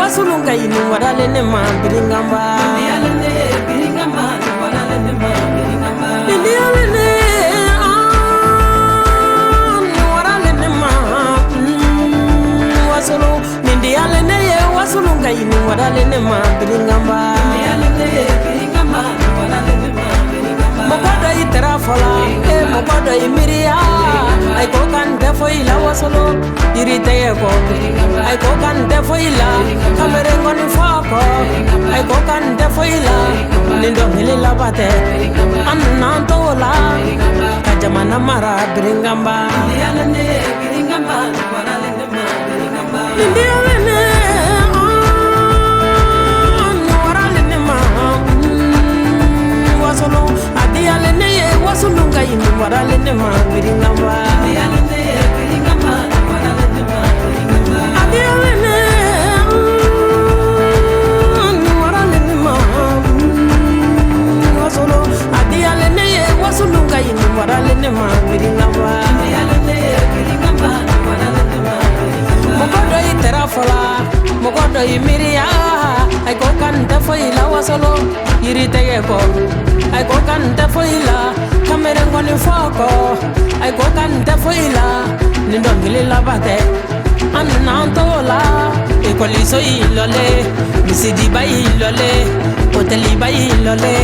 Wasulunga inu warale ne ma biringamba biringamba warale ne ma biringamba warale ne ma wasulu nindiale ne wasulunga inu warale ne ma biringamba biringamba warale ne ma biringamba mokodo itera fola mokodo imiria ay ko kan defo ila wasulu irite ko ay ko kan defo ila kamere ngoni foko ay ko kan defo ila nindo hilila bate anna tola kajamana mara biringamba yalane biringamba warale ne ma biringamba yalane warale ne ma wasolo adiyalane wasulunga inu warale ne ma biringamba yalane biringamba warale ne ma biringamba adiyalane warale ne ma wasolo adiyalane wasulunga inu warale ne ma biringamba yalane biringamba warale ne ma biringamba mokodo itera fola mokodo imiria ay ko kan defo ila wasolo irite ko ay ko kan defo ila kamere ngoni foko ay ko kan defo ila nindo ngilila bate anna tola ekoliso ilole misidi ba ilole hoteli ba ilole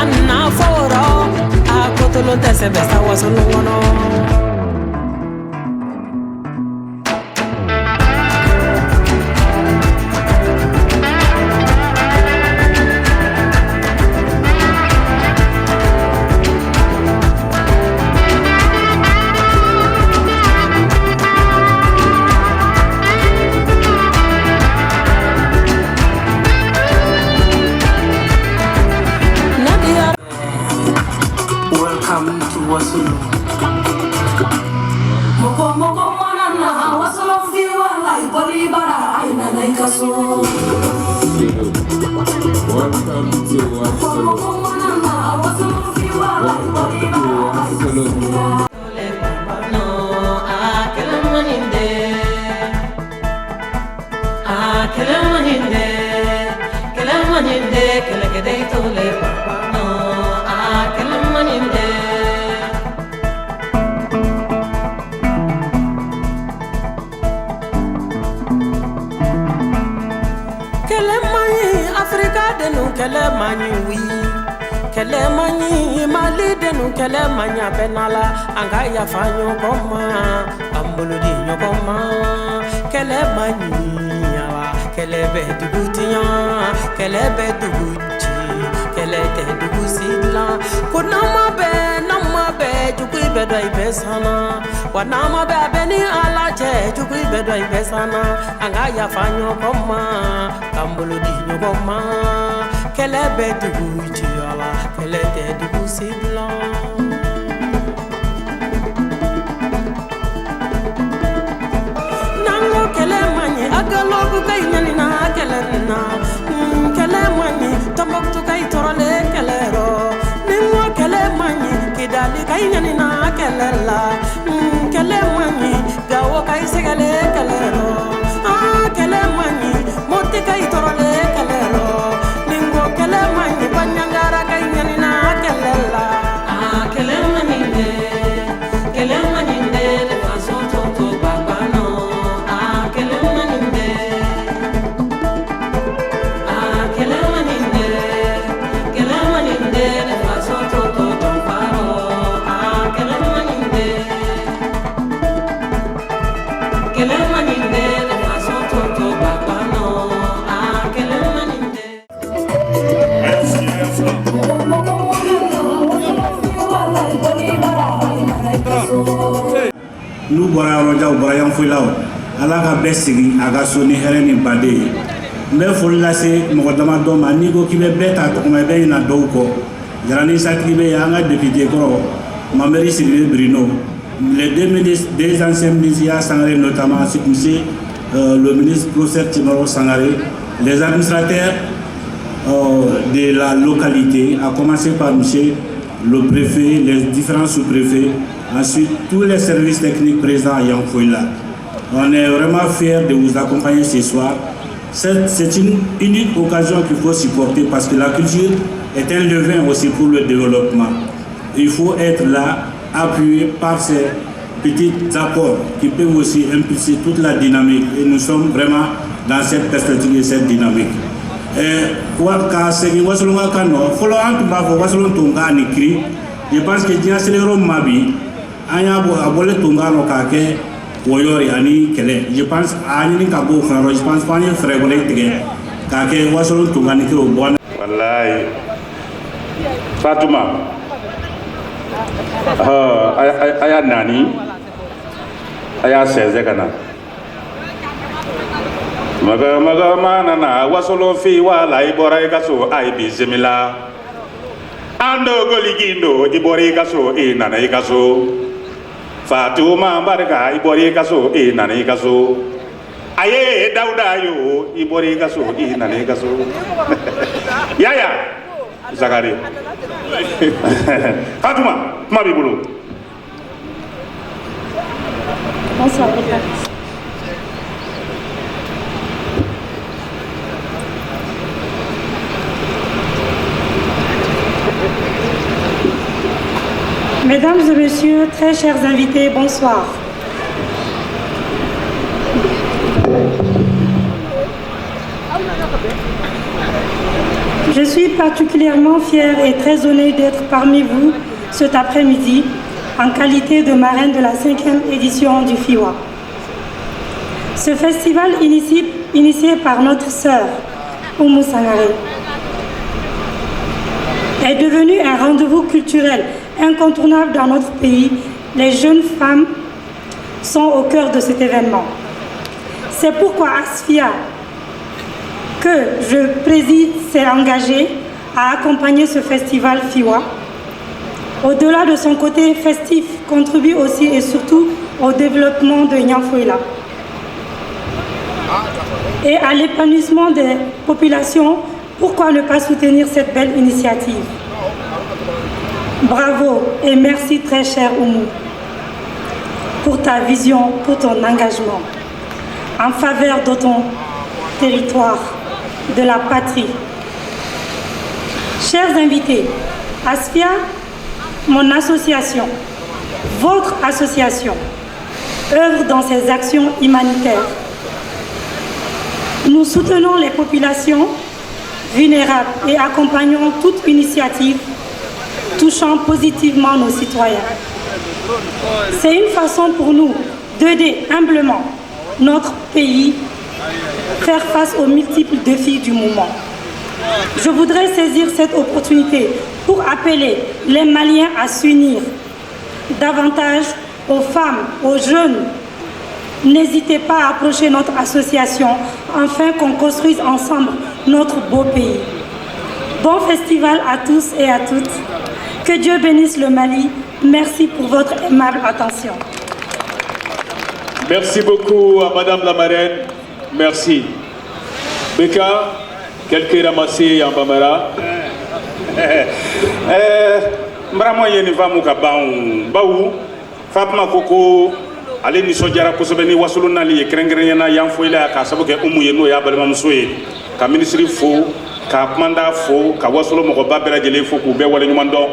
anna foro akotolo tese besta wasolo ngono Kelemanya benala anga ya fanyo koma ambuludi nyokoma kelemanya kelebe dugutiya kelebe duguti kelete dugusila kunama be jukui bedoi besana wanama be abeni alaje jukui bedoi besana anga ya fanyo koma ambuludi nyokoma kelebe duguti ala kelete dugusila agalogu kay nyanina kelenna kelemani tomboktu kay torole kelero ningo kelemani kidali kay nyanina kelela kelemani gawo kay segale kelero kelemani moti kay torole kelero ningo kelemani panyangara kay nyanina kelela kelemani de le façon toto babano Nous voyons Brian Fulao, Alaga Bessigi, Agasoni Helen in Bade. Mais faut laisser Mogadamado Manigo qui me bête à Tomebe in Adoko. Grani Sakribe Yanga député Gro, Mameri Sylvie Bruno. Les deux ministres des anciens ministres Sangaré, notamment le ministre Professeur Timoro Sangaré, les administrateurs de la localité, à commencer par M. le préfet, les différents sous-préfets, ensuite tous les services techniques présents à Yanfoyla. On est vraiment fiers de vous accompagner ce soir. C'est une unique occasion qu'il faut supporter parce que la culture est un levain aussi pour le développement. Il faut être là, appuyé par ces petits apports qui peuvent aussi impulser toute la dynamique. Et nous sommes vraiment dans cette perspective et cette dynamique. Je pense que Dieu c'est le Mabi, Anya Bole Tungano Kake, Woyori Ani Kele. Je pense à Annie Kabo, je pense pas à Frébolé Kake, Wasson Tungani au Bon. Wallahi Fatuma aya nani aya 16 kana maga manana wasolo fi wala ibora ikaso ai bizimila ando goligindo ibora ikaso nana ikaso Fatuma barka ibora ikaso nana ikaso aye dauda yo ibora ikaso nana ikaso yaya Zakari Fatuma Mabibulu. Bonsoir. Mesdames et messieurs, très chers invités, bonsoir. Je suis particulièrement fière et très honorée d'être parmi vous cet après-midi en qualité de marraine de la 5e édition du FIWA. Ce festival initié par notre sœur, Oumou Sangaré, est devenu un rendez-vous culturel incontournable dans notre pays. Les jeunes femmes sont au cœur de cet événement. C'est pourquoi Asfia, que je préside, s'est engagé à accompagner ce festival FIWA. Au-delà de son côté festif, contribue aussi et surtout au développement de Yanfoyla et à l'épanouissement des populations. Pourquoi ne pas soutenir cette belle initiative? Bravo et merci très cher Oumou pour ta vision, pour ton engagement en faveur de ton territoire, de la patrie. Chers invités, Asfia, mon association, votre association, œuvre dans ses actions humanitaires. Nous soutenons les populations vulnérables et accompagnons toute initiative touchant positivement nos citoyens. C'est une façon pour nous d'aider humblement notre pays faire face aux multiples défis du moment. Je voudrais saisir cette opportunité pour appeler les Maliens à s'unir davantage aux femmes, aux jeunes. N'hésitez pas à approcher notre association afin qu'on construise ensemble notre beau pays. Bon festival à tous et à toutes. Que Dieu bénisse le Mali. Merci pour votre aimable attention. Merci beaucoup à Madame la marraine. Merci. Beka, quelqu'un ramassé en Bamara. Mbramo yeni vamu ka bawu Fatma koko ale ni sojara kosebe ni wasulu nali krengrenya Yanfoyla ka sabuke umu yeno ya balma musoye ka ministry fo ka manda fo ka wasulu mo ba bela jele fo ku be wala nyumando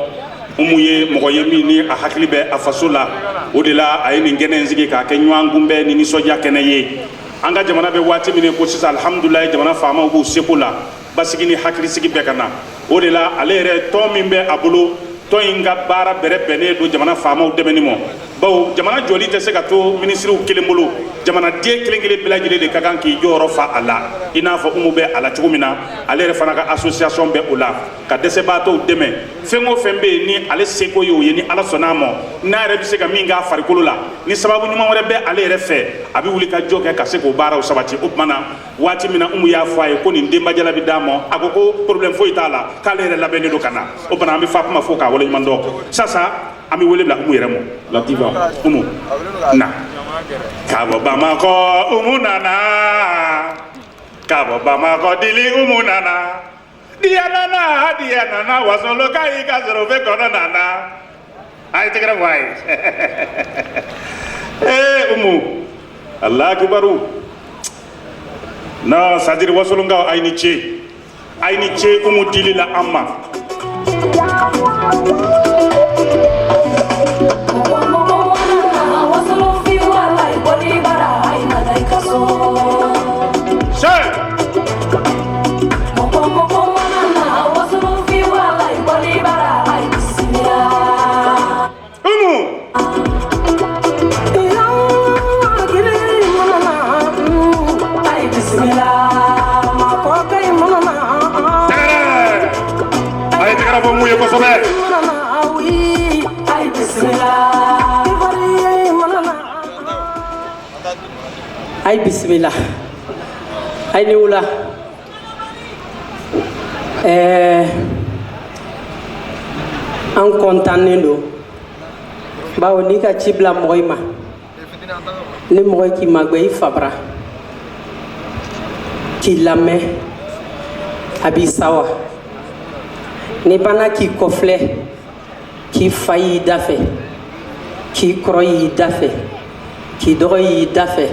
umu ye mo ye mi ni a hakli be a fasola odela ay ni ngene nzigi ka ke nyangumbe ni soja keneye anga jamana be wati mine ko sisa alhamdulillah jamana fama bu sepola basigi ni hakli sigi be kana odela ale re to mimbe abulo to inga bara bere bene do jamana fama demeni mo bawo jamana joli te se ka to ministre kelembolo jamana die kelengele bilajile de kakan ki joro fa ala ina fa umu be ala chugumina ale re fana ka association be ola ka dese bato deme fengo fembe ni ale seko yo yeni ala sonamo na re bi se ka minga farikolo la ni sababu nyuma wore be ale re fe abi wuli ka joke ka se ko bara o sabati o mana wati mina umu ya fa e ko ni ndemba jala bi damo akoko problem fo itala ka le re labene do kana o bana ambi fa ma fo ka wala nyumando sasa ami wole bla umu yeremo lativa umu na kabo bamako umu nana kabo bamako dili umu nana Diana wasolo kai ka zero fe kono nana. Ai tekra vai. Umu. Allah akbaru. Na sadir wasolo nga aini che umu dilila amma. Ay bismillah ay ni wula an kontannen do bawo ni ka ci bila mɔgɔ ma ni mɔgɔ k'i magbe i fabra k'i lamɛn a b'i sawa ni bana k'i kɔfilɛ k'i fa y'i dafɛ k'i kɔrɔ y'i dafɛ k'i dɔgɔ y'i dafɛ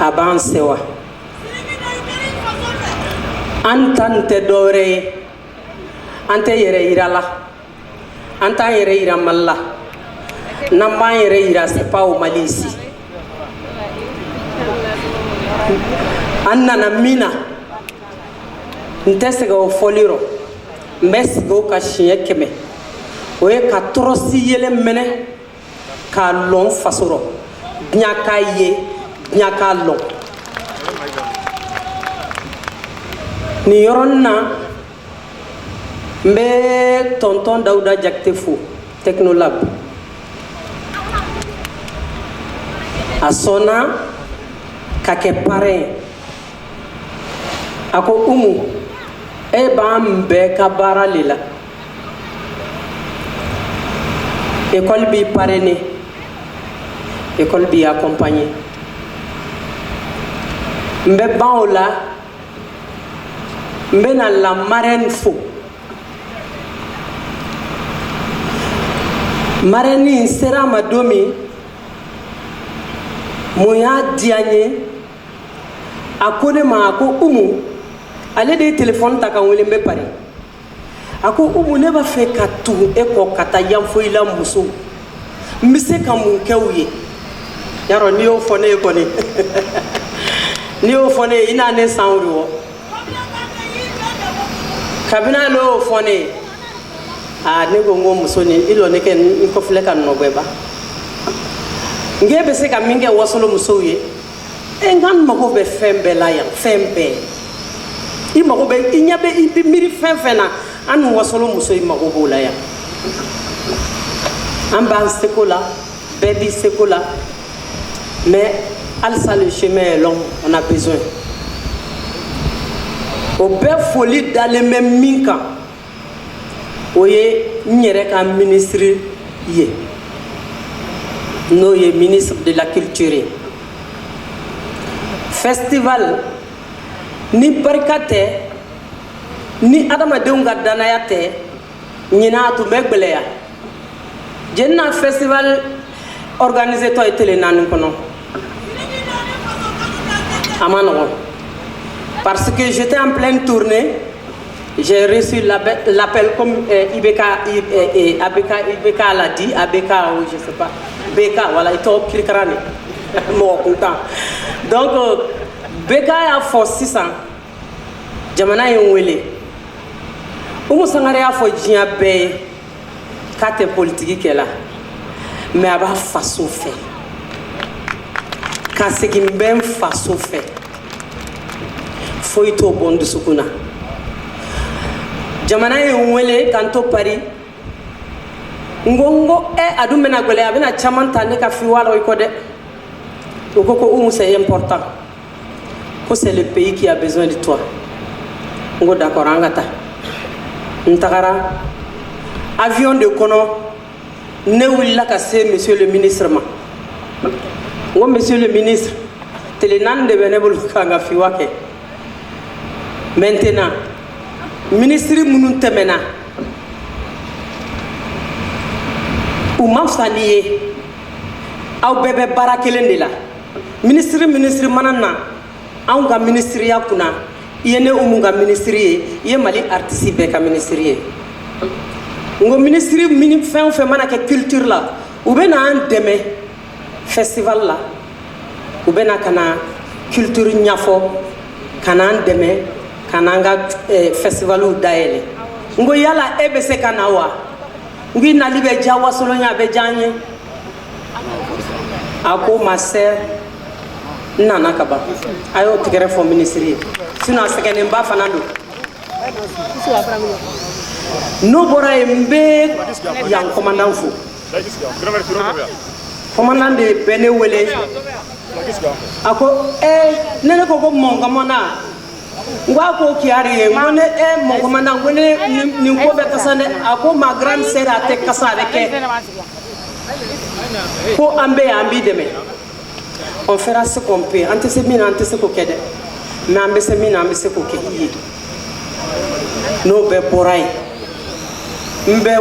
a b'an sewa an ta nin tɛ dɔwɛrɛ ye an tɛ yɛrɛ yira la an t'an yɛrɛ yira Mali la n'an b'an yɛrɛ yira c'est pas au Mali ici an nana min na n tɛ sɛgɛn o fɔli rɔ n bɛ sigi o ka siɲɛ 100 o ye ka tɔɔrɔsi yelen minɛ k'a lɔn faso rɔ diɲɛ k'a ye diɲɛ k'a lɔn nin yɔrɔnin na n bɛ tonton Dawuda Jakite fo Technolab a sɔnna ka kɛ parrain a ko Umu e b'an bɛɛ ka baara le la école b'i parrainer école b'i accompagner n bɛ ban o la n bɛ na la marraine fo marraine sera ma don min mun y'a diya n ye a ko ne ma a ko Umu ale de ye téléphone ta ka n wele n bɛ Paris a ko Umu ne b'a fɛ ka tugu e kɔ ka taa yanfoyila musow n bɛ se ka mun kɛ u ye yarɔ n'i y'o fɔ ne ye kɔni n'i y'o fɔ ne ye i n'a ne san o de wɔ kabini ale y'o fɔ ne ye ne ko n ko muso ni i lɔ ne kɛ n kɔfilɛ ka nɔgɔya ba n k'e bɛ se ka min kɛ wasolo musow ye n k'an mago bɛ fɛn bɛɛ la yan fɛn bɛɛ i mago bɛ i ɲɛ bɛ i bɛ miiri fɛn fɛn na an ni wasolo muso i mago b'o la yan an b'an seko la bɛɛ b'i seko la mais halisa le chemin est long on a besoin o bɛɛ foli dalen bɛ min kan o ye n yɛrɛ ka ministre ye n'o ye ministre de la culture ye festival ni barika tɛ ni adamadenw ka danaya tɛ ɲinan a tun bɛ gwɛlɛya jeni na festival organisé tɔ ye tele 4 kɔnɔ a ma nɔgɔn parce que j'étais en pleine tournée j'ai reçu l'appel comme IBK l'a dit ABK ou je sais pas BK voilà il tɔgɔ kirikara ne mɔgɔ kuntan donc BK y'a fɔ sisan jamana ye n wele Umu Sangare y'a fɔ diɲɛ bɛɛ ye k'a tɛ politiki kɛla mais a b'a faso fɛ ka segin bɛ n faso fɛ foyi t'o bɔ n dusukun na jamana ye n wele k'an to Paris n ko a dun bɛna gwɛlɛya a bɛna caman ta ne ka fiwa la i kɔ dɛ o ko Umu c'est important ko c'est le pays qui a besoin de toi n ko d'accord an ka taa n tagara avion de kɔnɔ ne wulila ka se monsieur le ministre ma n ko monsieur le ministre tele 4 de bɛ ne bolo k'an ka fiwa kɛ maintenant ministre minnu tɛmɛna u ma fisa ni ye aw bɛɛ bɛ baara kelen de la ministre mana na anw ka ministriya kunna i ye ne Umu ka ministre ye i ye Mali artiste bɛɛ ka ministre ye n ko ministre min fɛn o fɛn mana kɛ culture la u bɛ na an dɛmɛ festival la u bɛ na ka na culture ɲɛfɔ ka na an dɛmɛ ka na an ka festivaliw dayɛlɛ n ko yala e bɛ se ka na wa n ko i nali bɛ diya Wasolo ye a bɛ diya an ye a ko ma sœur n nana ka ban a y'o tigɛrɛ fɔ ministre ye sinon a sɛgɛnnenba fana don n'o bɔra yen n bɛ yan commandant fo commandant de bɛ ne wele a ko ne ko ko mon commandant n ko a ko kiyari ye n ko ne mon commandant ko ne nin ko bɛ kasa dɛ a ko ma grande sœur a tɛ kasa a bɛ kɛ ko an bɛ yan an b'i dɛmɛ on fera ce qu'on peut an tɛ se min na an tɛ se k'o kɛ dɛ mais an bɛ se min na an bɛ se k'o kɛ i ye n'o bɛɛ bɔra yen n bɛ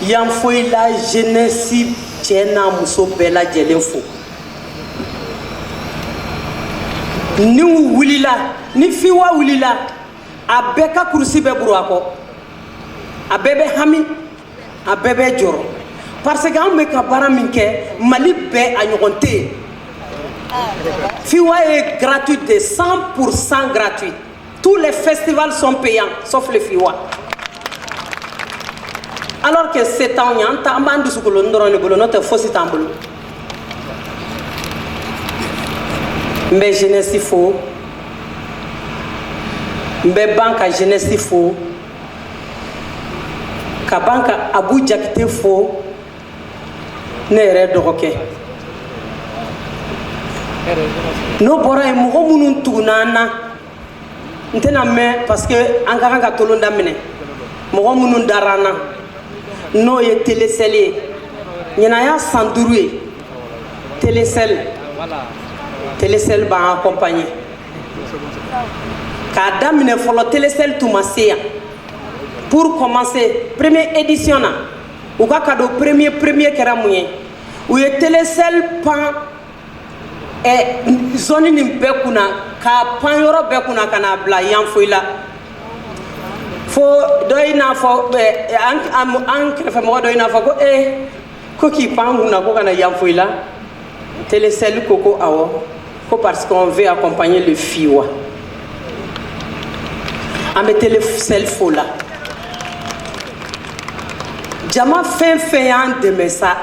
Yanfoyila jeunesse cɛ n'a muso bɛɛ lajɛlen fo ni u wulila ni Fiwa wulila a bɛɛ ka kurusi bɛ buru a kɔ a bɛɛ bɛ hami a bɛɛ bɛ jɔrɔ parce que an bɛ ka baara min kɛ Mali bɛɛ a ɲɔgɔn tɛ yen Fiwa est gratuit de 100% gratuit. Tous les festivals sont payants, sauf le Fiwa. Alors que c'est un an, on va nous soutenir notre force tambolo. Mais jeunesse il faut, mais banque jeunesse il faut, ka banque Abu Jakite faut, ne yɛrɛ dɔgɔkɛ. N'o bɔra yen mɔgɔ minnu tuguna an na n tɛna mɛn parce que an ka kan ka tolon daminɛ mɔgɔ minnu dara an na n'o ye Télécel ye ɲinan y'a san 5 ye Télécel b'an accompagner k'a daminɛ fɔlɔ Télécel tun ma se yan pour commencer première édition na u ka cadeau premier kɛra mun ye u ye Télécel pan zone nin bɛɛ kunna k'a pan yɔrɔ bɛɛ kunna ka n'a bila Yanfoyila fo dɔ i n'a fɔ an kɛrɛfɛmɔgɔ dɔ i n'a fɔ ko ko k'i pan kunna ko ka na Yanfoyila Télécel ko awɔ ko parce qu'on veut accompagner le Fiwa an bɛ Télécel fo la jama fɛn fɛn y'an dɛmɛ sa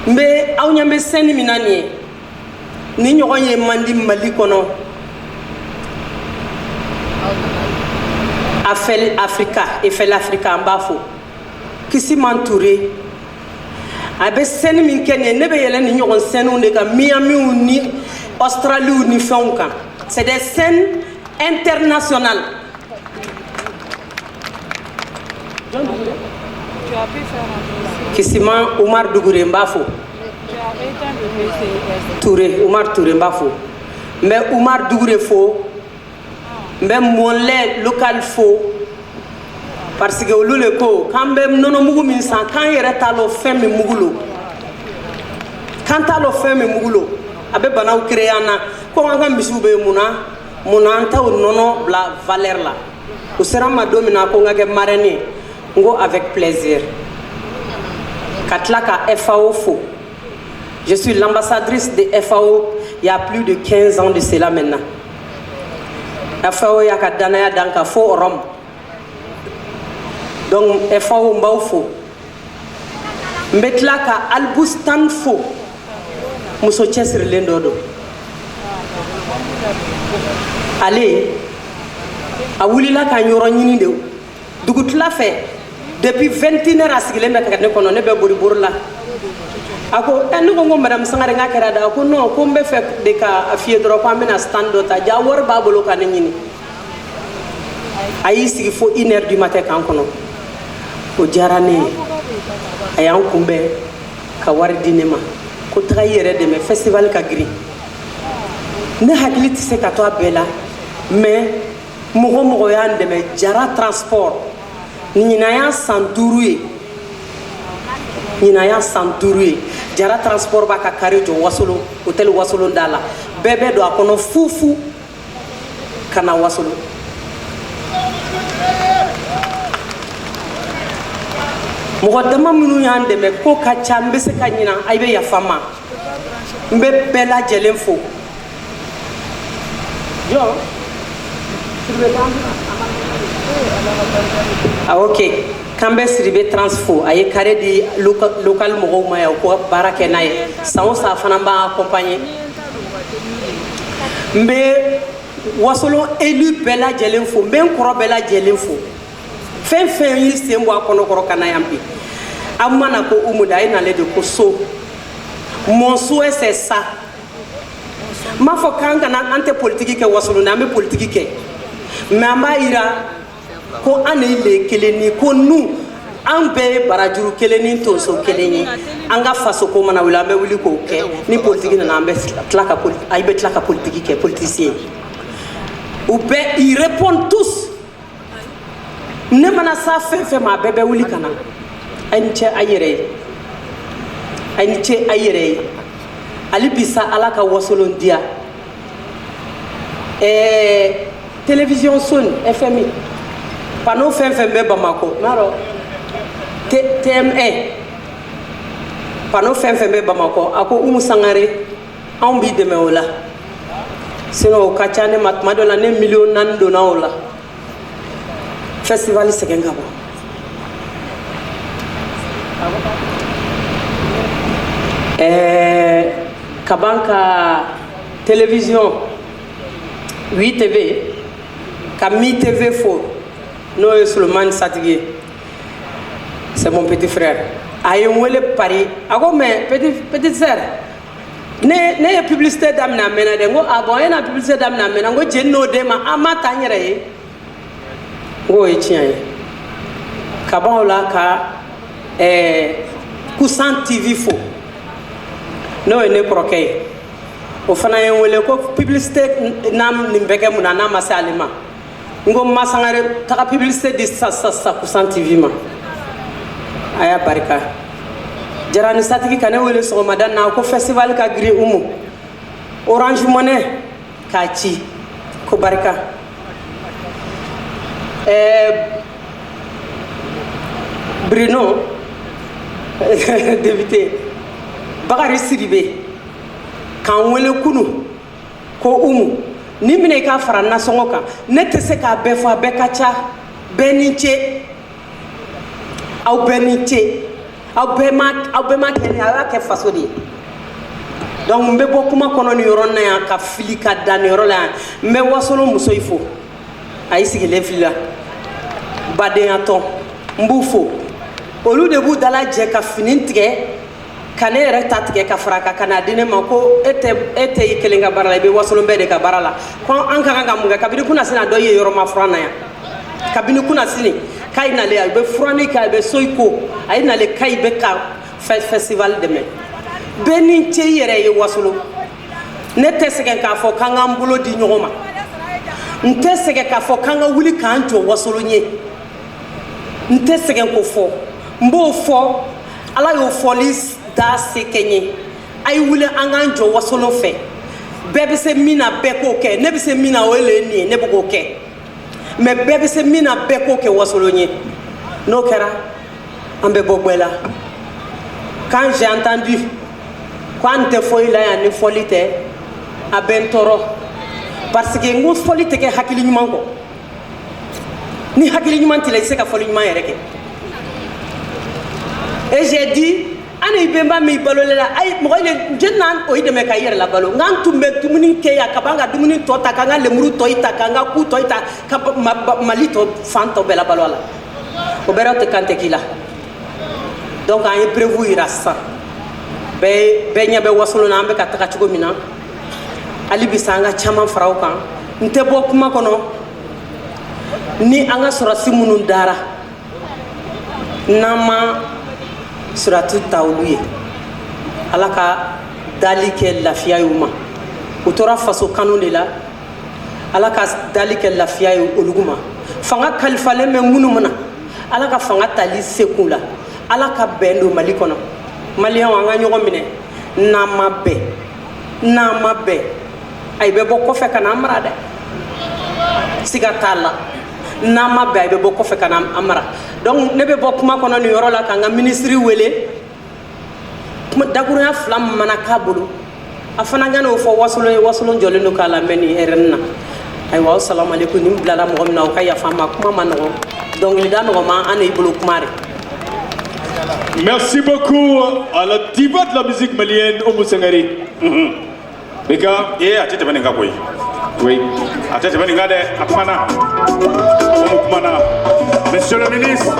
n bɛ aw ɲɛ bɛ scène min na nin ye ni ɲɔgɔn ye man di Mali kɔnɔ Eiffel Africa an b'a fo Kisiman Touré a bɛ scène min kɛ nin ye ne bɛ yɛlɛ ni ɲɔgɔn scènew de kan Miamiw ni Australiw ni fɛnw kan c'est des scènes internationales. Kisiman Umar Dugure n b'a fo Umar Touré n b'a fo n bɛ Umar Dugure fo n bɛ Mɔnlɛ local fo parce que olu le ko k'an bɛ nɔnɔmugu min san k'an yɛrɛ t'a lɔn fɛn min mugu lo k'an t'a lɔn fɛn min mugu lo a bɛ banaw créer an na ko an ka misiw bɛ munna an t'o nɔnɔ bila valeur la o sera n ma don min na ko n ka kɛ marraine ye n ko avec plaisir ka tila ka FAO fo je suis l'ambassadrice de FAO il y a plus de 15 ans de cela maintenant FAO y'a ka danaya dan ka fo Rome donc FAO n b'aw fo n bɛ tila ka Albustan fo muso cɛsirilen dɔ don ale a wulila ka yɔrɔ ɲini de dugutila fɛ depuis 21h a sigilen bɛ ka ne kɔnɔ ne bɛ boriboro la a ko ne ko madame Sangare n k'a kɛra da a ko non ko n bɛ fɛ de ka f'i ye dɔrɔn ko an bɛna stand dɔ ta ja wari b'a bolo ka ne ɲini a y'i sigi fo 1h du matin k'an kɔnɔ o diyara ne ye a y'an kunbɛn ka wari di ne ma ko taga i yɛrɛ dɛmɛ festival ka girin ne hakili tɛ se ka to a bɛɛ la mais mɔgɔ mɔgɔ y'an dɛmɛ Jara transport ɲinan y'a san 5 ye ɲinan y'a san 5 ye Jara transport b'a ka carré jɔ Wasolo hôtel Wasolo da la bɛɛ bɛ don a kɔnɔ fufu ka na Wasolo mɔgɔ dama minnu y'an dɛmɛ ko ka ca n bɛ se ka ɲinan a bɛ yafa n ma n bɛ bɛɛ lajɛlen fo ok k'an bɛ Sidibe Transfo a ye carré di local mɔgɔw ma yan u ko baara kɛ n'a ye san o san fana b'an accompagner n bɛ Wasolo élu bɛɛ lajɛlen fo n bɛ n kɔrɔ bɛɛ lajɛlen fo fɛn fɛn y'i sen bɔ a kɔnɔkɔrɔ ka na yan bi a mana ko Umuda a ye nale de ko so mon souhait c'est ça n m'a fɔ k'an kana an tɛ politique kɛ Wasolo an bɛ politique kɛ mais an b'a yira ko an de le kelen ni ko nu an bɛɛ ye barajuru kelen ni tonso kelen ye an ka faso ko mana wuli an bɛ wuli k'o kɛ ni politique nana an bɛ tila ka politique kɛ politicien u bɛɛ ils répondent tous ne mana sa fɛn fɛn ma a bɛɛ bɛ wuli ka na a ni cɛ a yɛrɛ ye a ni cɛ a yɛrɛ ye hali bi sa Ala ka Wasolo diya télévision Sony FMI panneau fɛn fɛn bɛ Bamako n'a dɔn TM1 panneau fɛn fɛn bɛ Bamako a ko Umu Sangare anw b'i dɛmɛ o la sinon o ka ca ne ma tuma dɔ la ne million 4 donna o la festival sɛgɛn ka bɔ kaban ka télévision 8 TV ka Mi TV fo n'o ye Sulemani Satigi ye c'est mon petit frère a ye n wele Paris a ko mais petite sœur ne ye publicité daminɛ a mɛnna dɛ n ko ah bon e na publicité daminɛ a mɛnna n ko jeni n'o d'e ma an m'a ta n yɛrɛ ye n ko o ye tiɲɛ ye ka ban o la ka Kusan TV fo n'o ye ne kɔrɔkɛ ye o fana ye n wele ko publicité n'a nin bɛ kɛ mun na n'a ma se ale ma n ko Masangare taga publicité di sa Kusan TV ma a y'a barika Jarani Satigi ka ne wele sɔgɔmada na ko festival ka girin Umu Orange Money k'a ci ko barika Bruno député Bakari Sidibe k'an wele kunu ko Umu ni minɛ I ka fara nasɔngɔ kan ne tɛ se k'a bɛɛ fɔ a bɛɛ ka ca bɛɛ ni ce aw bɛɛ ni ce aw bɛɛ ma kɛ ni a y'a kɛ faso de ye donc n bɛ bɔ kuma kɔnɔ ni yɔrɔ na yan ka fili ka dan ni yɔrɔ la yan n bɛ Wasolo muso yi fo a yi sigilen filila badenya tɔn n b'u fo olu de b'u dala jɛ ka fini tigɛ ka ne yɛrɛ ta tigɛ ka fara ka na di ne ma ko e tɛ I kelen ka baara la I bɛ Wasolo bɛɛ de ka baara la ko an ka kan ka mun kɛ kabini kunna sini a dɔ ye yɔrɔ ma furan na yan kabini kunna sini k'a ye nale a bɛ furani kɛ a bɛ so I ko a ye nale k'a ye bɛ ka festival dɛmɛ bɛɛ ni cɛ I yɛrɛ ye Wasolo ne tɛ sɛgɛn k'a fɔ k'an k'an bolo di ɲɔgɔn ma n tɛ sɛgɛn k'a fɔ k'an ka wuli k'an jɔ Wasolo ɲɛ n tɛ sɛgɛn k'o fɔ n b'o fɔ Ala y'o fɔli da se kɛ n ye a ye wuli an k'an jɔ Wasolo fɛ bɛɛ bɛ se min na bɛɛ k'o kɛ ne bɛ se min na o ye nin ye ne bɛ k'o kɛ mais bɛɛ bɛ se min na bɛɛ k'o kɛ Wasolo ɲɛ n'o kɛra an bɛ bɔ gwɛla quand j'ai entendu ko an tɛ foyi la yan ni fɔli tɛ a bɛ n tɔɔrɔ parce que n ko fɔli tɛ kɛ hakili ɲuman kɔ ni hakili ɲuman t'i la I tɛ se ka fɔli ɲuman yɛrɛ kɛ et j'ai dit ani bɛnba min balolela ayi mɔgɔ ye jɛn na o yi dɛmɛ ka I yɛrɛ la balo nka n tun bɛ dumuni kɛ yan ka ban ka dumuni tɔ ta k'an ka lemuru tɔ ta k'an ka ku tɔ ta ka Mali tɔ fan tɔ bɛɛ la balo a la o bɛɛ tɛ kan tɛ k'i la donc an ye preuve yira sisan bɛɛ ɲɛ bɛ Wasolo na an bɛ ka taga cogo min na hali bi sa an ka caman fara o kan n tɛ bɔ kuma kɔnɔ ni an ka sɔrɔsi minnu dara n'an ma suratu ta olu ye Ala ka dali kɛ lafiya y'u ma u tora faso kanu de la ala ka dali kɛ lafiya ye olugu ma fanga kalifalen bɛ minnu mana ala ka fanga tali sekun la ala ka bɛn don mali kɔnɔ maliyɛnw an ka ɲɔgɔn minɛ n'an ma bɛn a bɛ bɔ kɔfɛ ka na an mara dɛ siga t'a la n'an ma bɛn a bɛ bɔ kɔfɛ ka na an mara donc ne bɛ bɔ kuma kɔnɔ nin yɔrɔ la ka n ka ministre wele dakurunya fila mana k'a bolo a fana ka n'o fɔ wasolon ye wasolon jɔlen don k'a lamɛn nin heure na ayiwa aw salamu aleykum nin bilala mɔgɔ min na o ka yafa n ma kuma ma nɔgɔn dɔnkilida nɔgɔma an de y'i bolo kuma de. Merci beaucoup à la diva de la musique malienne, Oumou Sangare. Beka, a tɛ tɛmɛ nin kan koyi. Oui. A tɛ tɛmɛ nin kan dɛ, a kumana. Oumou kumana. Monsieur le ministre.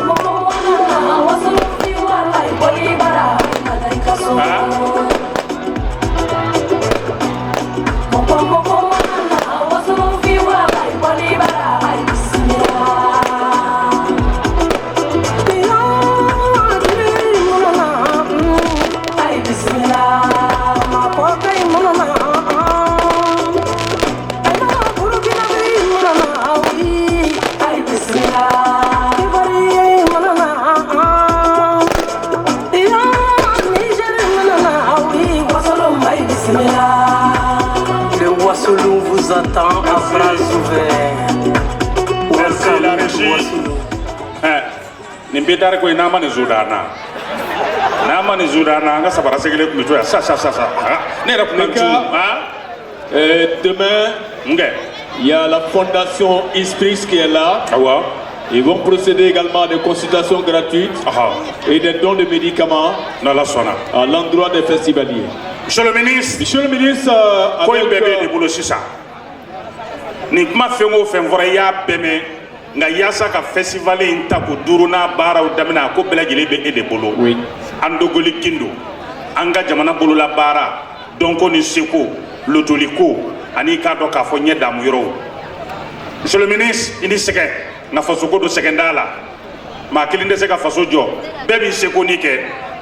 Vous attend à bras ouverts. Merci la régie. Nin bɛ dari ko ye n'an ma nin zudana an ka sabara segelen tun bɛ to yan sa ne yɛrɛ tun bɛ tu demain il y a la fondation Isprix qui est là. Awa. Ils vont procéder également à des consultations gratuites et des dons de médicaments à l'endroit des festivaliers. Monsieur le ministre, avec bébé de boulot ça. Ni kuma fɛn o fɛn fɔra I y'a bɛɛ mɛn nka yaasa ka festival in ta ko duurunan baaraw daminɛ a ko bɛɛ lajɛlen bɛ e de bolo. An dogoli gindo an ka jamana bolola baara dɔnko ni seko lotoliko ani k'a dɔn k'a fɔ ɲɛ damu yɔrɔw. Monsieur le ministre I ni sɛgɛn nka fasoko don sɛgɛn t'a la maa kelen tɛ se ka faso jɔ bɛɛ b'i seko ni kɛ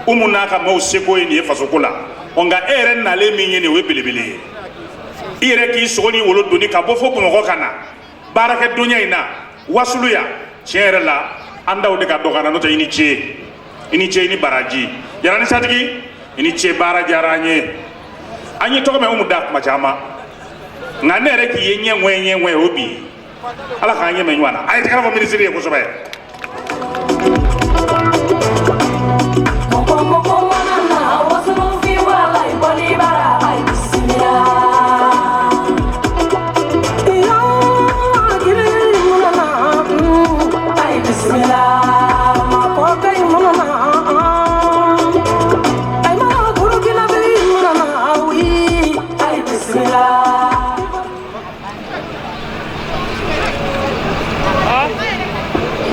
Umu n'a ka maaw seko ye nin ye fasoko la nka e yɛrɛ nalen min ye nin o ye belebele ye. I yɛrɛ k'i sogo ni wolo doni ka bɔ fo Bamakɔ ka na baarakɛdonya in na Wasulu ya tiɲɛ yɛrɛ la an daw de ka dɔgɔ n'o tɛ I ni ce I ni baraji Yaranin Satigi I ni ce baara diyara an ye tɔgɔ mɛn Umu da kuma caman nka ne yɛrɛ k'i ye ɲɛ o bi Ala k'an ɲɛ mɛn ɲɔgɔn na a ye tɛgɛrɛ fɔ minisiri ye kosɛbɛ.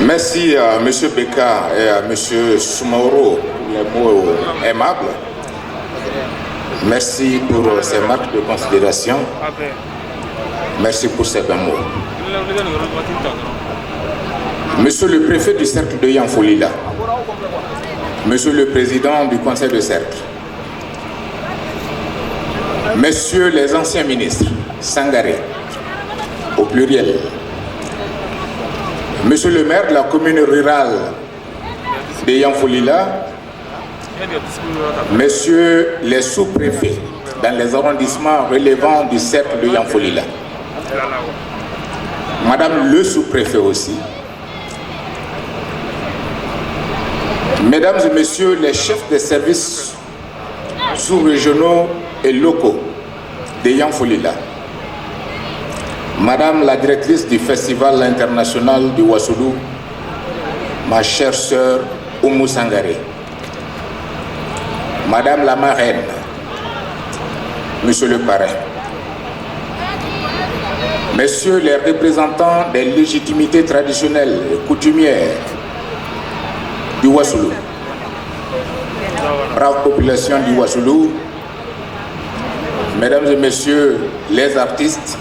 Merci à M. Beka et à M. Soumaoro pour les mots aimables. Merci pour ces marques de considération. Merci pour ces bons mots. Monsieur le préfet du cercle de Yanfolila, Monsieur le président du conseil de cercle, Messieurs les anciens ministres, Sangaré, au pluriel, Monsieur le maire de la commune rurale de Yanfolila, Messieurs les sous-préfets dans les arrondissements relevant du cercle de Yanfolila, Madame le sous-préfet aussi, Mesdames et Messieurs les chefs de services sous-régionaux et locaux de Yanfolila, Madame la directrice du Festival international du Wassoulou, ma chère sœur Oumou Sangare, Madame la marraine, Monsieur le parrain, Messieurs les représentants des légitimités traditionnelles et coutumières du Wassoulou, brave population du Wassoulou, Mesdames et Messieurs les artistes,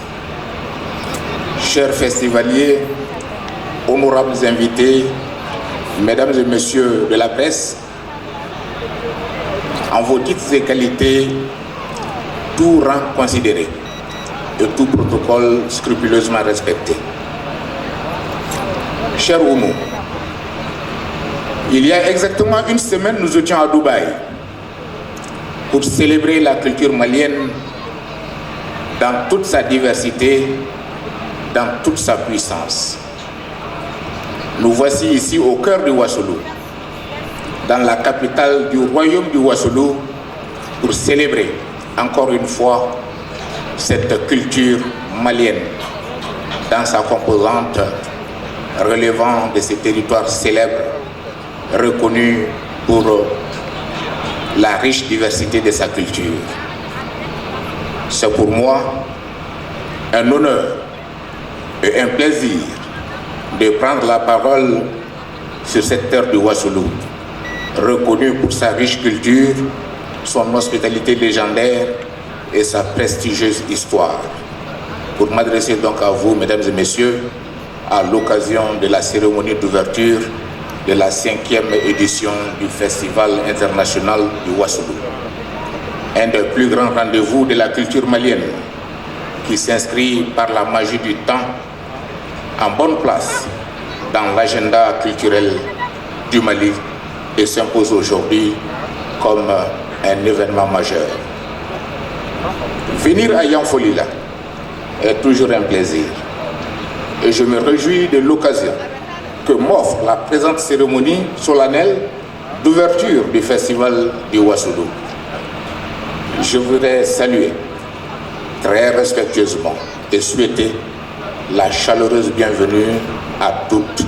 chers festivaliers, honorables invités, Mesdames et Messieurs de la presse, en vos titres et qualités, tout rang considéré. et tout protocole scrupuleusement respecté. Cher Oumou, il y a exactement une semaine, nous étions à Dubaï pour célébrer la culture malienne dans toute sa diversité, dans toute sa puissance. Nous voici ici au cœur du Ouassoulou, dans la capitale du royaume du Ouassoulou, pour célébrer encore une fois cette culture malienne dans sa composante relevant de ces territoires célèbres, reconnus pour la riche diversité de sa culture. C'est pour moi un honneur et un plaisir de prendre la parole sur cette terre du Ouassoulou, reconnue pour sa riche culture, son hospitalité légendaire et sa prestigieuse histoire. Pour m'adresser donc à vous, mesdames et messieurs, à l'occasion de la cérémonie d'ouverture de la 5e édition du Festival international du Ouassoulou. Un des plus grands rendez-vous de la culture malienne qui s'inscrit par la magie du temps en bonne place dans l'agenda culturel du Mali et s'impose aujourd'hui comme un événement majeur. Venir à Yanfolila est toujours un plaisir et je me réjouis de l'occasion que m'offre la présente cérémonie solennelle d'ouverture du Festival du Ouassoulou. Je voudrais saluer très respectueusement et souhaiter la chaleureuse bienvenue à toutes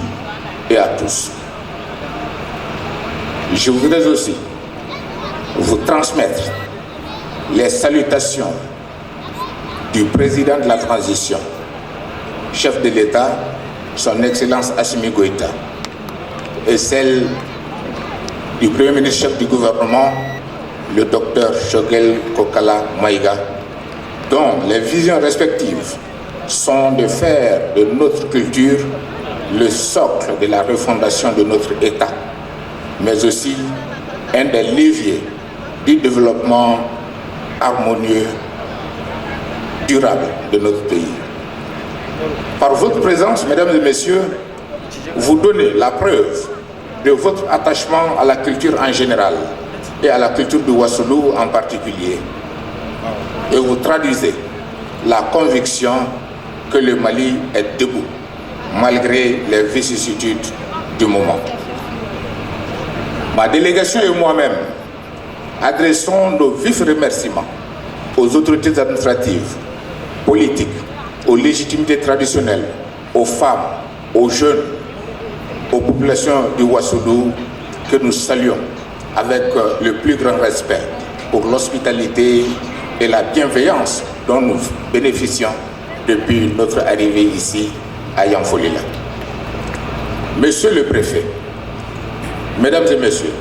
et à tous. Je voudrais aussi vous transmettre les salutations du président de la transition, chef de l'État, son Excellence Assimi Goïta, et celle du Premier ministre chef du gouvernement, le docteur Choguel Kokala Maïga, dont les visions respectives sont de faire de notre culture le socle de la refondation de notre État, mais aussi un des leviers du développement harmonieux, durable de notre pays. Par votre présence, mesdames et messieurs, vous donnez la preuve de votre attachement à la culture en général et à la culture du Ouassoulou en particulier. Et vous traduisez la conviction que le Mali est debout, malgré les vicissitudes du moment. Ma délégation et moi-même adressons nos vifs remerciements aux autorités administratives, politiques, aux légitimités traditionnelles, aux femmes, aux jeunes, aux populations du Ouassoulou que nous saluons avec le plus grand respect pour l'hospitalité et la bienveillance dont nous bénéficions depuis notre arrivée ici à Yanfolila. Monsieur le préfet, mesdames et messieurs,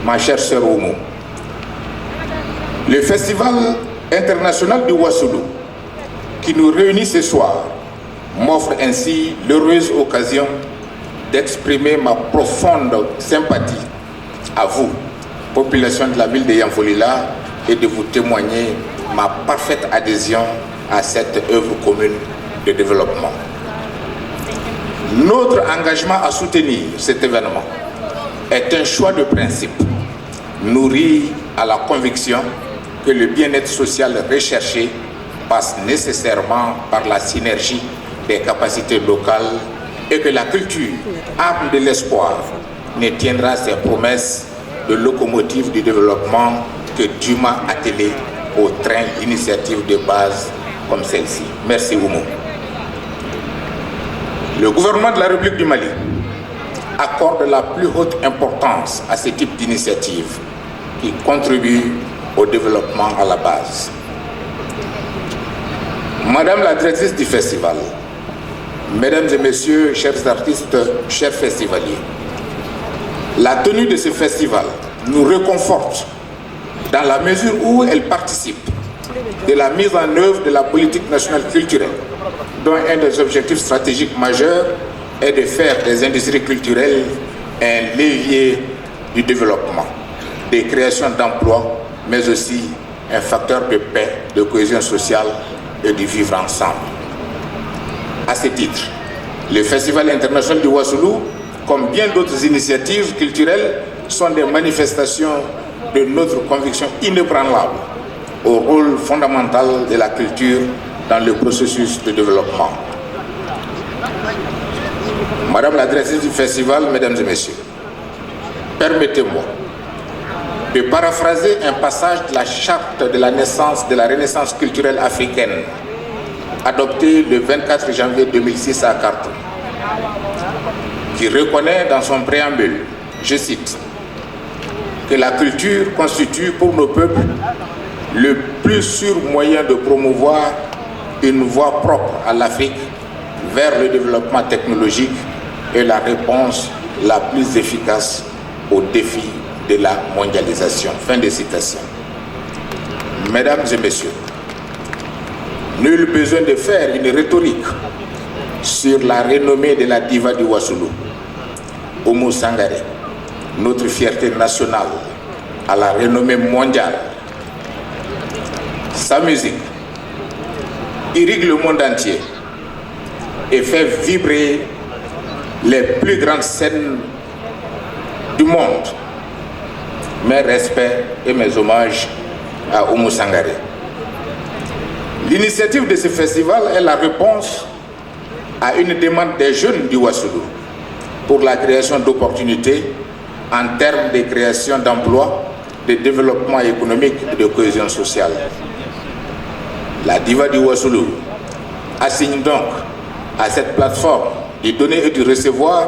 ma chère sœur Oumou, le Festival international du Ouassoulou qui nous réunit ce soir m'offre ainsi l'heureuse occasion d'exprimer ma profonde sympathie à vous, population de la ville de Yanfolila, et de vous témoigner ma parfaite adhésion à cette œuvre commune de développement. Notre engagement à soutenir cet événement est un choix de principe, nourri à la conviction que le bien-être social recherché passe nécessairement par la synergie des capacités locales et que la culture, arme de l'espoir, ne tiendra ses promesses de locomotive du développement que Dieu m'a attelé au train d'initiatives de base comme celle-ci. Merci Oumou. Le gouvernement de la République du Mali accorde la plus haute importance à ce type d'initiatives qui contribuent au développement à la base. Madame la directrice du festival, mesdames et messieurs, chers artistes, chers festivaliers, la tenue de ce festival nous réconforte dans la mesure où elle participe de la mise en œuvre de la politique nationale culturelle, dont un des objectifs stratégiques majeurs est de faire des industries culturelles un levier du développement, des créations d'emplois, mais aussi un facteur de paix, de cohésion sociale et du vivre ensemble. À ce titre, le Festival international du Wassoulou, comme bien d'autres initiatives culturelles, sont des manifestations de notre conviction inébranlable au rôle fondamental de la culture dans le processus de développement. Madame la directrice du festival, mesdames et messieurs, permettez-moi de paraphraser un passage de la charte de la naissance de la Renaissance culturelle africaine, adoptée le 24 janvier 2006 à Khartoum, qui reconnaît dans son préambule, je cite, que la culture constitue pour nos peuples le plus sûr moyen de promouvoir une voie propre à l'Afrique vers le développement technologique et la réponse la plus efficace aux défis de la mondialisation. Fin de citation. Mesdames et messieurs, nul besoin de faire une rhétorique sur la renommée de la diva du Wassoulou, Oumou Sangaré, notre fierté nationale à la renommée mondiale. Sa musique irrigue le monde entier et fait vibrer les plus grandes scènes du monde. Mes respects et mes hommages à Oumou Sangaré. L'initiative de ce festival est la réponse à une demande des jeunes du Wassoulou pour la création d'opportunités en termes de création d'emplois, de développement économique et de cohésion sociale. La diva du Wassoulou assigne donc à cette plateforme du donner et du recevoir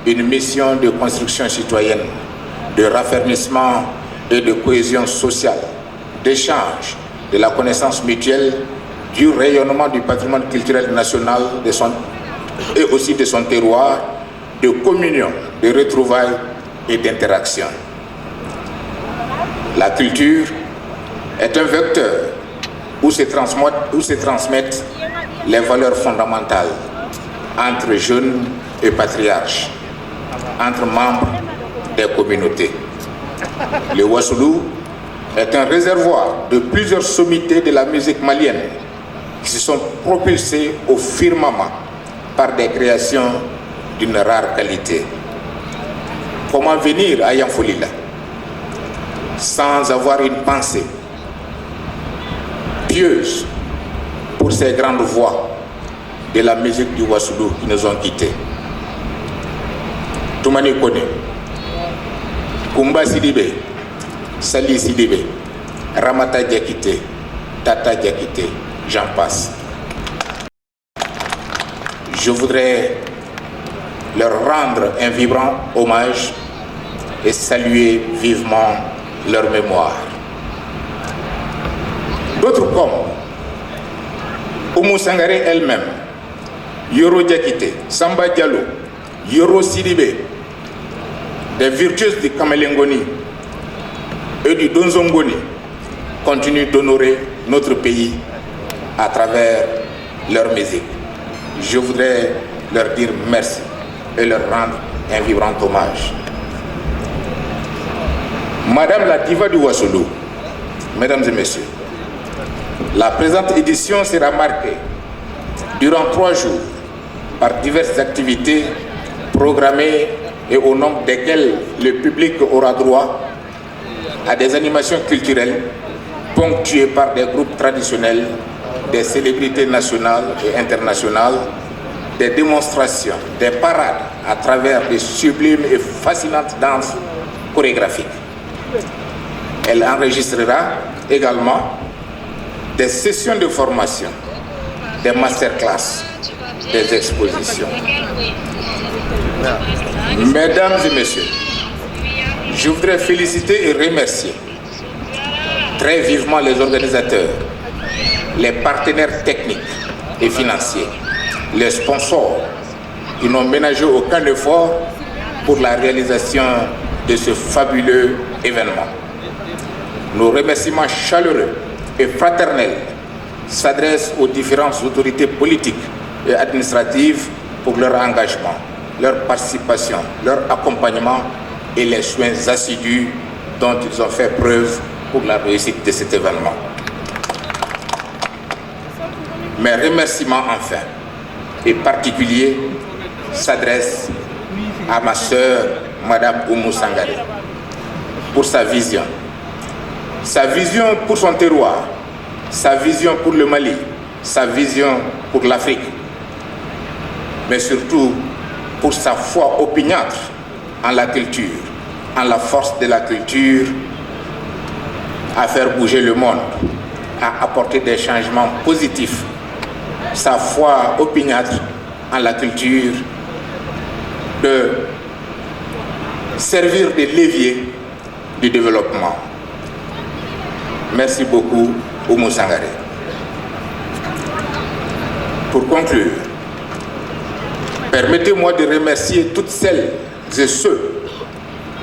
une mission de construction citoyenne, de raffermissement et de cohésion sociale, d'échange, de la connaissance mutuelle, du rayonnement du patrimoine culturel national et aussi de son terroir, de communion, de retrouvailles et d'interaction. La culture est un vecteur où se transmettent les valeurs fondamentales entre jeunes et patriarches, entre membres des communautés. Le Wassoulou est un réservoir de plusieurs sommités de la musique malienne qui se sont propulsées au firmament par des créations d'une rare qualité. Comment venir à Yanfolila sans avoir une pensée pieuse pour ces grandes voix de la musique du Wassoulou qui nous ont quittés? Toumani Kone, Kumba Sidibé, Sali Sidibé, Ramata Diakité, Tata Diakité, j'en passe. Je voudrais leur rendre un vibrant hommage et saluer vivement leur mémoire. D'autres comme Oumou Sangaré elle-même, Yoro Diakité, Samba Diallo, Yoro Sidibé, des vertueuses du Kamelengoni et du Donzongoni continuent d'honorer notre pays à travers leur musique. Je voudrais leur dire merci et leur rendre un vibrant hommage. Madame la diva du Wassoulou, mesdames et messieurs, la présente édition sera marquée durant 3 jours par diverses activités programmées et au nombre desquelles le public aura droit à des animations culturelles ponctuées par des groupes traditionnels, des célébrités nationales et internationales, des démonstrations, des parades à travers des sublimes et fascinantes danses chorégraphiques. Elle enregistrera également des sessions de formation, des masterclass, des expositions. Mesdames et messieurs, je voudrais féliciter et remercier très vivement les organisateurs, les partenaires techniques et financiers, les sponsors qui n'ont ménagé aucun effort pour la réalisation de ce fabuleux événement. Nos remerciements chaleureux et fraternels s'adressent aux différentes autorités politiques et administratives pour leur engagement, leur participation, leur accompagnement et les soins assidus dont ils ont fait preuve pour la réussite de cet événement. Mes remerciements enfin, et particuliers, s'adressent à ma sœur, Madame Oumou Sangaré, pour sa vision pour son terroir, sa vision pour le Mali, sa vision pour l'Afrique, mais surtout pour sa foi opiniâtre en la culture, en la force de la culture, à faire bouger le monde, à apporter des changements positifs, sa foi opiniâtre en la culture, de servir de levier du développement. Merci beaucoup, Oumou Sangaré. Pour conclure, permettez-moi de remercier toutes celles et ceux,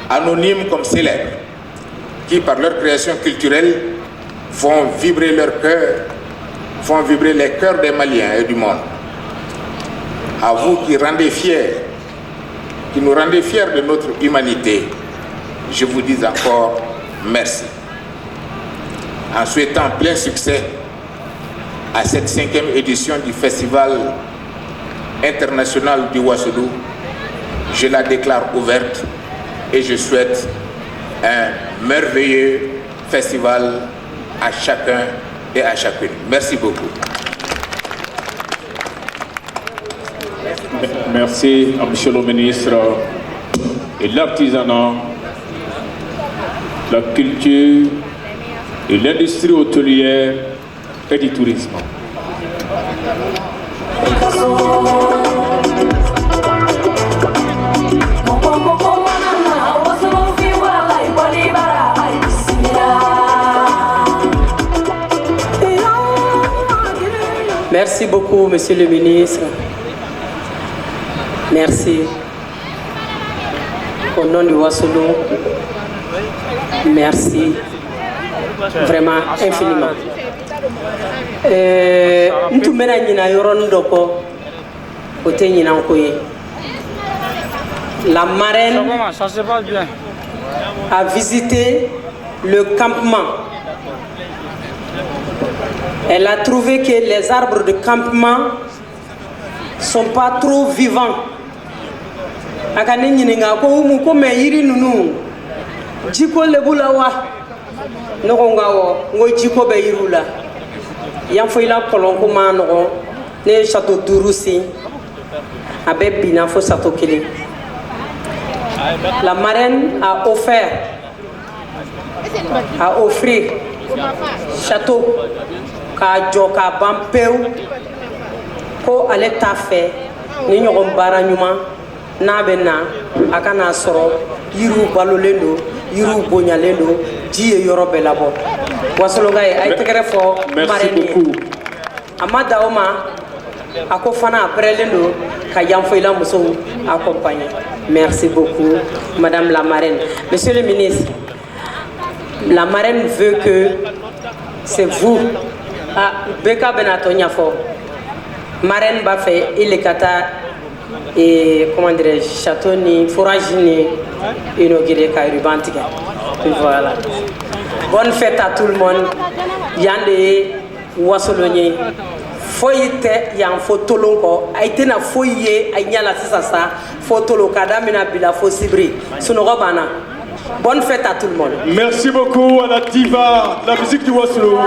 anonymes comme célèbres, qui par leur création culturelle font vibrer leur cœur, font vibrer les cœurs des Maliens et du monde. À vous qui nous rendez fiers de notre humanité, je vous dis encore merci. En souhaitant plein succès à cette 5e édition du Festival international du Ouassoulou, je la déclare ouverte et je souhaite un merveilleux festival à chacun et à chacune. Merci beaucoup. Merci à Monsieur le ministre. Et l'artisanat, la culture et l'industrie hôtelière et du tourisme. Merci beaucoup, Monsieur le ministre. Merci. Au nom du Ouassoulou, merci vraiment infiniment. Nous mena nyina yoron doko côté nyina koye. La marraine a visité le campement. Elle a trouvé que les arbres de campement sont pas trop vivants. Akane nyininga ko umu ko me yiri nunu jiko lebula wa nogonga wo ngo jiko be yirula yam fo ila kolonko ma no ne château Douroussi abe bina fo château kele. La marraine a offert château ka joka bampeu ko ale ta fait ni ñogon bara ñuma na bena akana soro yiru balolendo yiru bonyalendo jiye yorobe labo wasolonga ay tegere fo marraine amada oma akofana après lendo ka yamfoila muso accompagner. Merci beaucoup madame la marraine. Monsieur le ministre, la marraine veut que c'est vous Beka Benatonia fo marraine ba fait ilekata et comment dire château ni forage ni inauguré Kairubantiga. Voilà. Bonne fête à tout le monde. Yande Ouassologné foyite yan fotolonko aitena foye aynyala sasa fotolo kadamina bila fo sibri sunogo bana. Bonne fête à tout le monde. Merci beaucoup à la diva, la musique du Ouassoulou.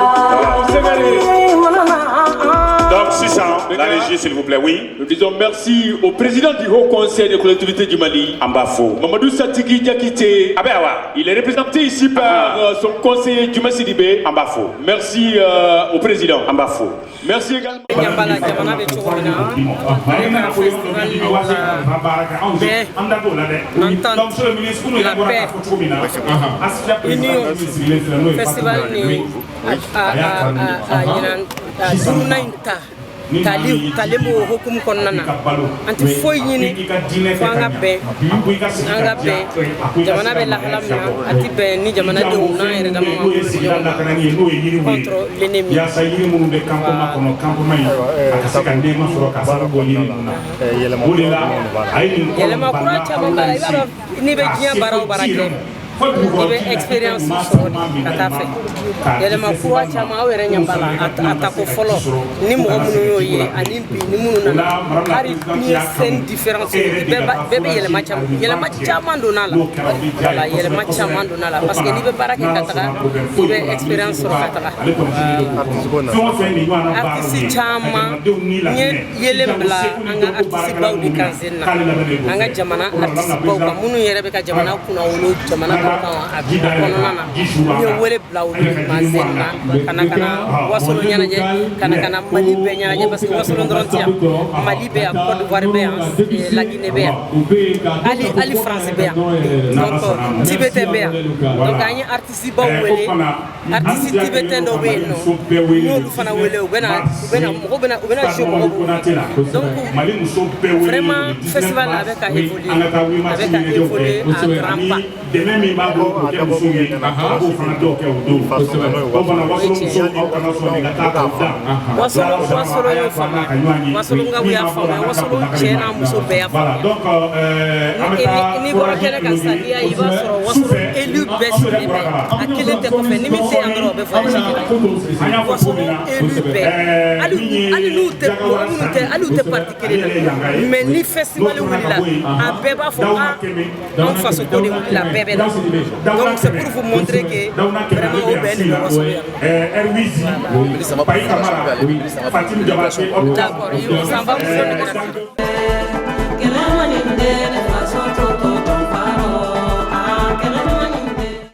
Donc, 600, la régie, s'il vous plaît, oui. Nous disons merci au président du Haut Conseil des collectivités du Mali, Ambafo. Mamadou Satigi Diakité. Il est représenté ici par son conseiller Djuma Sidibé. Ambafo. Merci au président. Ambafo. Merci également. La paix, union, festival ni Talemo hukum konana anti foy ñini fo nga be jamana be la halamna ati be ni jamana de una ere dama contre l'ennemi ya sayiri mun be campo makono campo mai akasika ndema soro kasara boni bulila ayni yelema kura chaba ba ibaro ni be jiya baraw barake bɛ expérience sɔrɔ de ka taa fɛ yɛlɛma kura caman aw yɛrɛ ɲɛ b'a la a tako fɔlɔ ni mɔgɔ minnu y'o ye ani bi ni minnu nana hali ni ye scène différence bɛɛ bɛ yɛlɛma caman donna la voilà yɛlɛma caman donna la parce que n'i bɛ baara kɛ ka taga i bɛ expérience sɔrɔ ka taga artiste caman n ye yelen bila an ka artiste baw de kan sen na an ka jamana artiste baw kan minnu yɛrɛ bɛ ka jamana kunna wolo jamana dɔw kan a kɔnɔna na n ye wele bila olu kan sen na ka na wasolo ɲɛnajɛ ka na Mali bɛɛ ɲɛnajɛ parce que wasolo dɔrɔn tɛ yan Mali bɛ yan Côte d'Ivoire bɛ yan La Guinée bɛ yan hali France bɛ yan donc Tibétain bɛ yan donc an ye artiste baw wele artiste tibétain dɔw bɛ yen nɔ n y'olu fana wele u bɛna jouer mɔgɔw bolo donc vraiment festival a bɛ ka évoluer à grand pas dɛmɛ min b'a bolo k'o kɛ musow ye a b'o fana dɔw kɛ o don o fana wasolo musow aw kana sɔn ka taa k'aw dan wasolo y'o faamu wasolo ngaw y'a faamu wasolo cɛ n'a muso bɛɛ y'a faamu n'i bɔra kɛnɛ kan sisan n'i y'a ye i b'a sɔrɔ wasolo élu bɛɛ sigilen bɛ a kelen tɛ kɔfɛ ni min tɛ yan dɔrɔn o bɛ fɔ wasolo élu bɛɛ hali n'u tɛ parti kelen na mais ni festival wulila a bɛɛ b'a fɔ anw faso ko de wulila bɛɛ bɛ na donc c'est pour vous montrer que vraiment o bɛɛ de bɛ wasolo yan d'accord ça va vous donner